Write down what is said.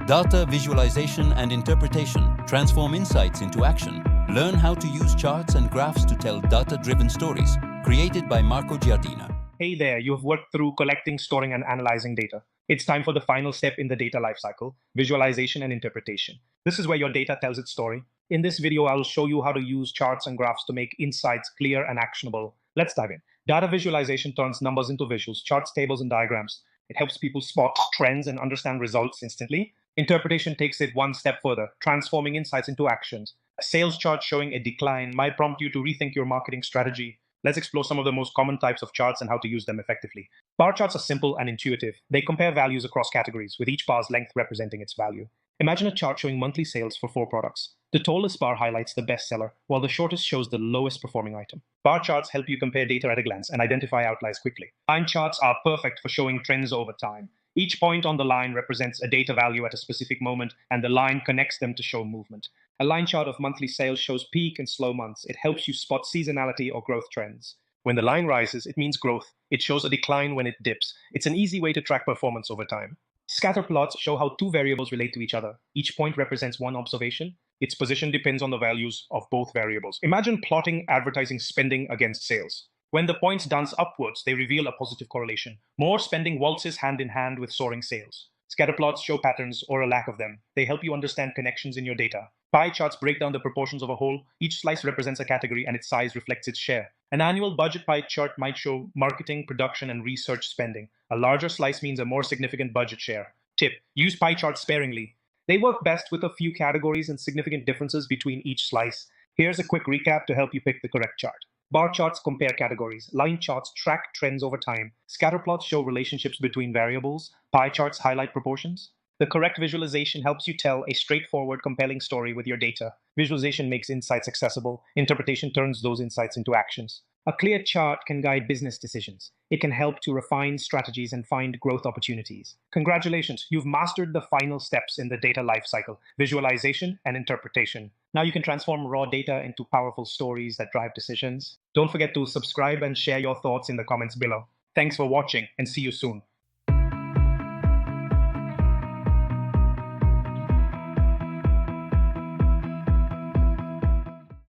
Data visualization and interpretation transform insights into action. Learn how to use charts and graphs to tell data-driven stories. Created by Marco Giardina. Hey there, you have worked through collecting, storing, and analyzing data. It's time for the final step in the data lifecycle, visualization and interpretation. This is where your data tells its story. In this video, I will show you how to use charts and graphs to make insights clear and actionable. Let's dive in. Data visualization turns numbers into visuals, charts, tables, and diagrams. It helps people spot trends and understand results instantly. Interpretation takes it one step further, transforming insights into actions. A sales chart showing a decline might prompt you to rethink your marketing strategy. Let's explore some of the most common types of charts and how to use them effectively. Bar charts are simple and intuitive. They compare values across categories, with each bar's length representing its value. Imagine a chart showing monthly sales for 4 products. The tallest bar highlights the best seller, while the shortest shows the lowest performing item. Bar charts help you compare data at a glance and identify outliers quickly. Line charts are perfect for showing trends over time. Each point on the line represents a data value at a specific moment, and the line connects them to show movement. A line chart of monthly sales shows peak and slow months. It helps you spot seasonality or growth trends. When the line rises, it means growth. It shows a decline when it dips. It's an easy way to track performance over time. Scatter plots show how two variables relate to each other. Each point represents one observation. Its position depends on the values of both variables. Imagine plotting advertising spending against sales. When the points dance upwards, they reveal a positive correlation. More spending waltzes hand in hand with soaring sales. Scatter plots show patterns or a lack of them. They help you understand connections in your data. Pie charts break down the proportions of a whole. Each slice represents a category and its size reflects its share. An annual budget pie chart might show marketing, production, and research spending. A larger slice means a more significant budget share. Tip: use pie charts sparingly. They work best with a few categories and significant differences between each slice. Here's a quick recap to help you pick the correct chart. Bar charts compare categories. Line charts track trends over time. Scatter plots show relationships between variables. Pie charts highlight proportions. The correct visualization helps you tell a straightforward, compelling story with your data. Visualization makes insights accessible. Interpretation turns those insights into actions. A clear chart can guide business decisions. It can help to refine strategies and find growth opportunities. Congratulations, you've mastered the final steps in the data lifecycle, visualization and interpretation. Now you can transform raw data into powerful stories that drive decisions. Don't forget to subscribe and share your thoughts in the comments below. Thanks for watching and see you soon.